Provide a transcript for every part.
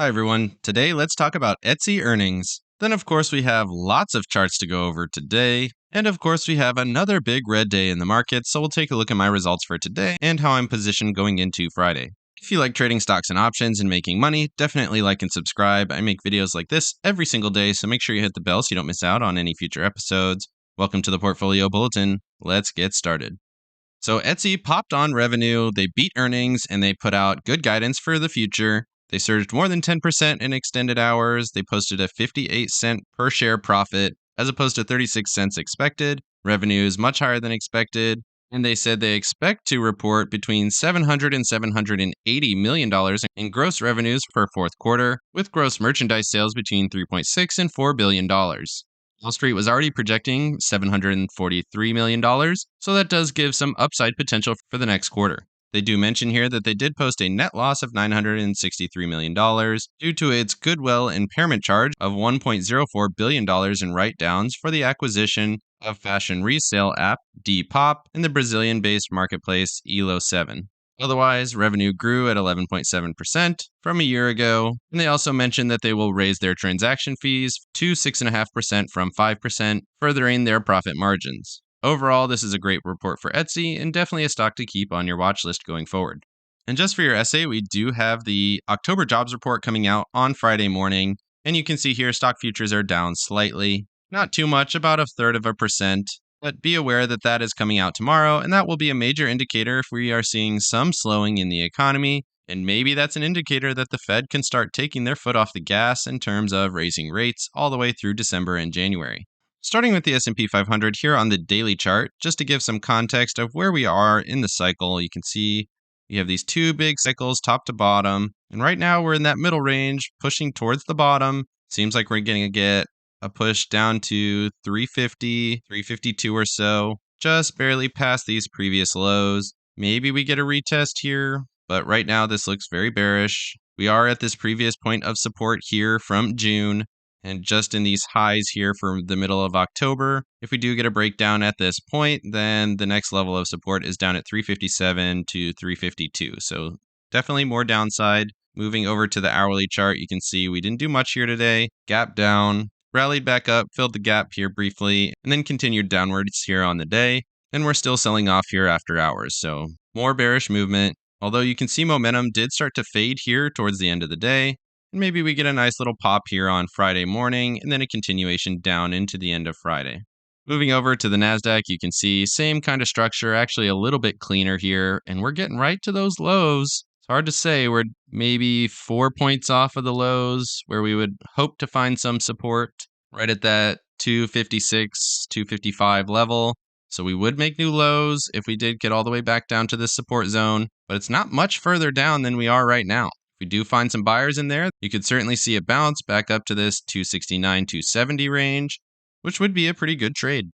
Hi everyone. Today let's talk about Etsy earnings. Then of course we have lots of charts to go over today. And of course we have another big red day in the market, so we'll take a look at my results for today and how I'm positioned going into Friday. If you like trading stocks and options and making money, definitely like and subscribe. I make videos like this every single day, so make sure you hit the bell so you don't miss out on any future episodes. Welcome to the Portfolio Bulletin. Let's get started. So Etsy popped on revenue, they beat earnings, and they put out good guidance for the future. They surged more than 10% in extended hours. They posted a 58-cent per share profit as opposed to 36 cents expected. Revenue is much higher than expected. And they said they expect to report between $700 and $780 million in gross revenues for fourth quarter, with gross merchandise sales between $3.6 and $4 billion. Wall Street was already projecting $743 million, so that does give some upside potential for the next quarter. They do mention here that they did post a net loss of $963 million due to its goodwill impairment charge of $1.04 billion in write-downs for the acquisition of fashion resale app Depop and the Brazilian-based marketplace Elo7. Otherwise, revenue grew at 11.7% from a year ago, and they also mentioned that they will raise their transaction fees to 6.5% from 5%, furthering their profit margins. Overall, this is a great report for Etsy and definitely a stock to keep on your watch list going forward. And just for your essay, we do have the October jobs report coming out on Friday morning, and you can see here stock futures are down slightly. Not too much, about 0.33%. But be aware that that is coming out tomorrow, and that will be a major indicator if we are seeing some slowing in the economy, and maybe that's an indicator that the Fed can start taking their foot off the gas in terms of raising rates all the way through December and January. Starting with the S&P 500 here on the daily chart, just to give some context of where we are in the cycle, you can see we have these two big cycles top to bottom, and right now we're in that middle range, pushing towards the bottom. Seems like we're going to get a push down to 350, 352 or so, just barely past these previous lows. Maybe we get a retest here, but right now this looks very bearish. We are at this previous point of support here from June, and just in these highs here for the middle of October. If we do get a breakdown at this point, then the next level of support is down at 357 to 352. So definitely more downside. Moving over to the hourly chart, you can see we didn't do much here today. Gap down, rallied back up, filled the gap here briefly, and then continued downwards here on the day. And we're still selling off here after hours. So more bearish movement. Although you can see momentum did start to fade here towards the end of the day. And maybe we get a nice little pop here on Friday morning and then a continuation down into the end of Friday. Moving over to the NASDAQ, you can see same kind of structure, actually a little bit cleaner here. And we're getting right to those lows. It's hard to say. We're maybe 4 points off of the lows where we would hope to find some support right at that 256, 255 level. So we would make new lows if we did get all the way back down to this support zone. But it's not much further down than we are right now. If we do find some buyers in there, you could certainly see a bounce back up to this 269, 270 range, which would be a pretty good trade.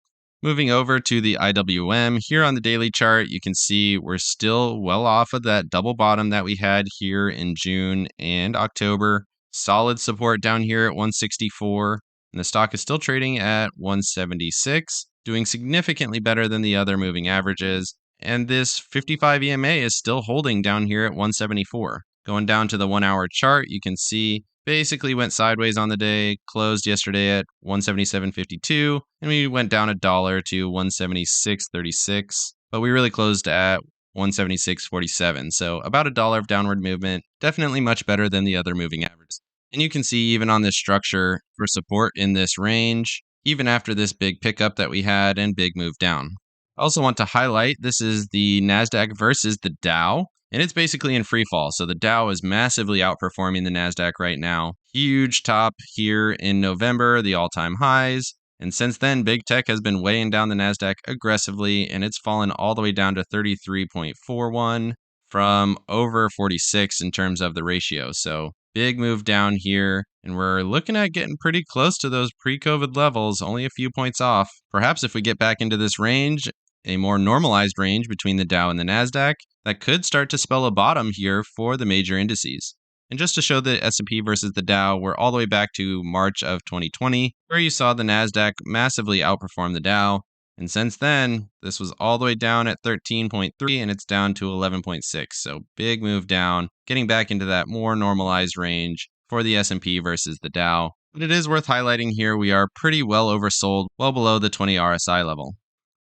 Moving over to the IWM, here on the daily chart, you can see we're still well off of that double bottom that we had here in June and October. Solid support down here at 164, and the stock is still trading at 176, doing significantly better than the other moving averages. And this 55 EMA is still holding down here at 174. Going down to the 1 hour chart, you can see basically went sideways on the day, closed yesterday at 177.52, and we went down $1 to 176.36, but we really closed at 176.47. So about $1 of downward movement, definitely much better than the other moving averages. And you can see even on this structure for support in this range, even after this big pickup that we had and big move down. I also want to highlight this is the NASDAQ versus the Dow. And it's basically in free fall. So the Dow is massively outperforming the NASDAQ right now. Huge top here in November, the all-time highs. And since then, big tech has been weighing down the NASDAQ aggressively, and it's fallen all the way down to 33.41 from over 46 in terms of the ratio. So big move down here, and we're looking at getting pretty close to those pre-COVID levels, only a few points off. Perhaps if we get back into this range, a more normalized range between the Dow and the NASDAQ, that could start to spell a bottom here for the major indices. And just to show the S&P versus the Dow, we're all the way back to March of 2020, where you saw the NASDAQ massively outperform the Dow. And since then, this was all the way down at 13.3 and it's down to 11.6. So big move down, getting back into that more normalized range for the S&P versus the Dow. But it is worth highlighting here we are pretty well oversold, well below the 20 RSI level.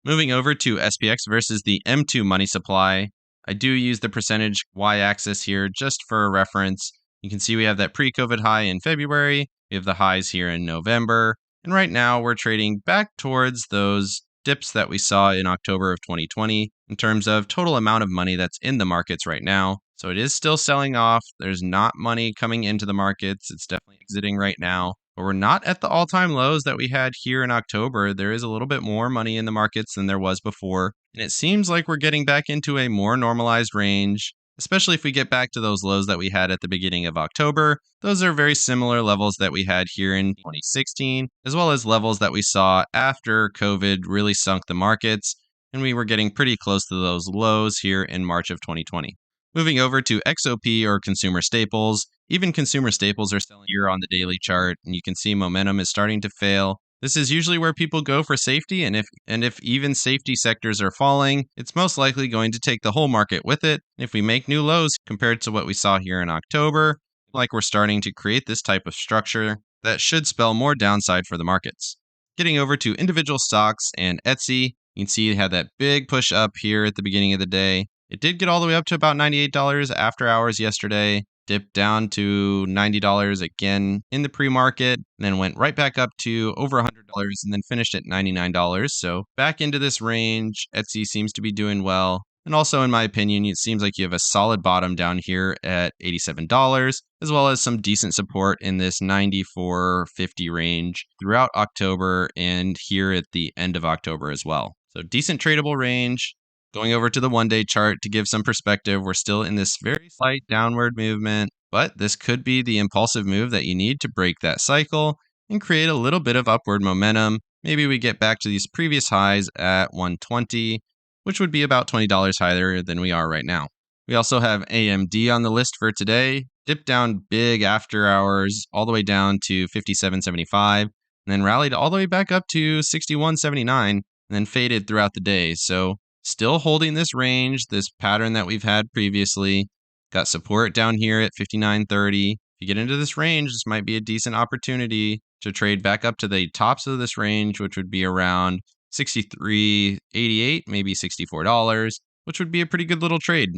Moving over to SPX versus the M2 money supply, I do use the percentage y-axis here just for a reference. You can see we have that pre-COVID high in February, we have the highs here in November, and right now we're trading back towards those dips that we saw in October of 2020 in terms of total amount of money that's in the markets right now. So it is still selling off. There's not money coming into the markets. It's definitely exiting right now. But we're not at the all-time lows that we had here in October. There is a little bit more money in the markets than there was before. And it seems like we're getting back into a more normalized range, especially if we get back to those lows that we had at the beginning of October. Those are very similar levels that we had here in 2016, as well as levels that we saw after COVID really sunk the markets. And we were getting pretty close to those lows here in March of 2020. Moving over to XOP or consumer staples, even consumer staples are selling here on the daily chart, and you can see momentum is starting to fail. This is usually where people go for safety, and if even safety sectors are falling, it's most likely going to take the whole market with it. If we make new lows compared to what we saw here in October, like we're starting to create this type of structure, that should spell more downside for the markets. Getting over to individual stocks and Etsy, you can see it had that big push up here at the beginning of the day. It did get all the way up to about $98 after hours yesterday, dipped down to $90 again in the pre-market, and then went right back up to over $100 and then finished at $99. So back into this range, Etsy seems to be doing well. And also, in my opinion, it seems like you have a solid bottom down here at $87, as well as some decent support in this $94.50 range throughout October and here at the end of October as well. So decent tradable range. Going over to the one-day chart to give some perspective, we're still in this very slight downward movement, but this could be the impulsive move that you need to break that cycle and create a little bit of upward momentum. Maybe we get back to these previous highs at 120, which would be about $20 higher than we are right now. We also have AMD on the list for today. Dipped down big after hours, all the way down to 57.75, and then rallied all the way back up to 61.79, and then faded throughout the day. So still holding this range, this pattern that we've had previously. Got support down here at 59.30. If you get into this range, this might be a decent opportunity to trade back up to the tops of this range, which would be around $63.88, maybe $64, which would be a pretty good little trade,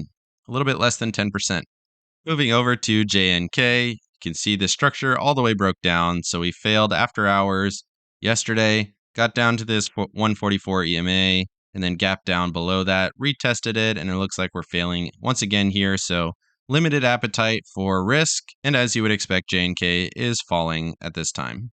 a little bit less than 10%. Moving over to JNK, you can see the structure all the way broke down. So we failed after hours yesterday, got down to this 144 EMA, and then gap down below that, retested it, and it looks like we're failing once again here. So limited appetite for risk, and as you would expect, JNK is falling at this time.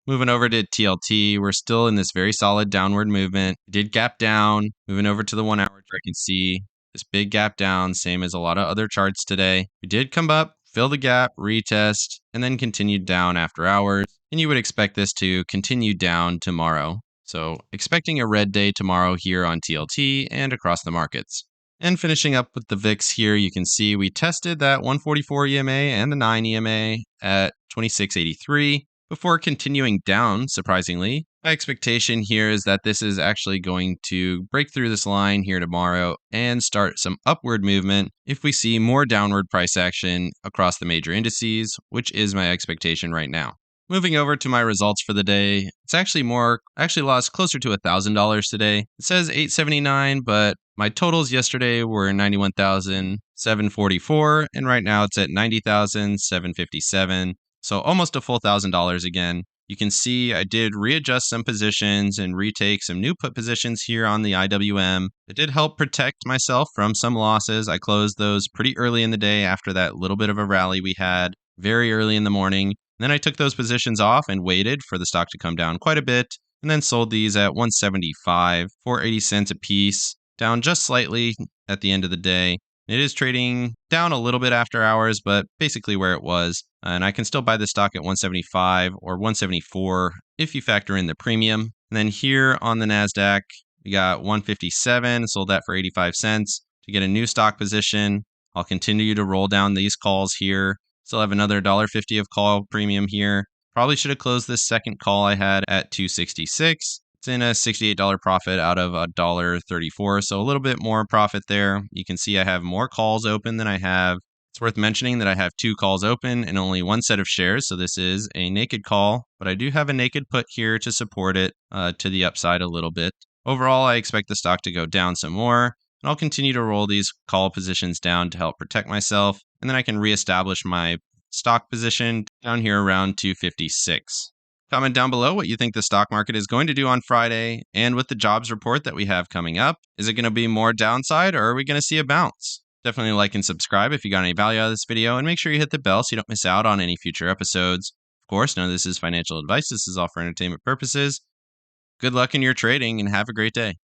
Moving over to TLT, we're still in this very solid downward movement. It did gap down. Moving over to the 1 hour chart, you can see this big gap down, same as a lot of other charts today. We did come up, fill the gap, retest, and then continued down after hours. And you would expect this to continue down tomorrow. So expecting a red day tomorrow here on TLT and across the markets. And finishing up with the VIX here, you can see we tested that 144 EMA and the 9 EMA at 26.83 before continuing down, surprisingly. My expectation here is that this is actually going to break through this line here tomorrow and start some upward movement if we see more downward price action across the major indices, which is my expectation right now. Moving over to my results for the day, it's actually lost closer to $1,000 today. It says $879, but my totals yesterday were $91,744, and right now it's at $90,757. So almost a full $1,000 again. You can see I did readjust some positions and retake some new put positions here on the IWM. It did help protect myself from some losses. I closed those pretty early in the day after that little bit of a rally we had very early in the morning. Then I took those positions off and waited for the stock to come down quite a bit, and then sold these at 175 for 80 cents a piece, down just slightly at the end of the day. It is trading down a little bit after hours, but basically where it was. And I can still buy the stock at 175 or 174 if you factor in the premium. And then here on the NASDAQ, we got 157, sold that for 85 cents. To get a new stock position, I'll continue to roll down these calls here. Still have another $1.50 of call premium here. Probably should have closed this second call I had at 266. It's in a $68 profit out of $1.34, so a little bit more profit there. You can see I have more calls open than I have. It's worth mentioning that I have 2 calls open and only 1 set of shares, so this is a naked call, but I do have a naked put here to support it to the upside a little bit. Overall, I expect the stock to go down some more, and I'll continue to roll these call positions down to help protect myself, and then I can reestablish my stock position down here around 256. Comment down below what you think the stock market is going to do on Friday, and with the jobs report that we have coming up, is it going to be more downside or are we going to see a bounce? Definitely like and subscribe if you got any value out of this video, and make sure you hit the bell so you don't miss out on any future episodes. Of course, none of this is financial advice. This is all for entertainment purposes. Good luck in your trading and have a great day.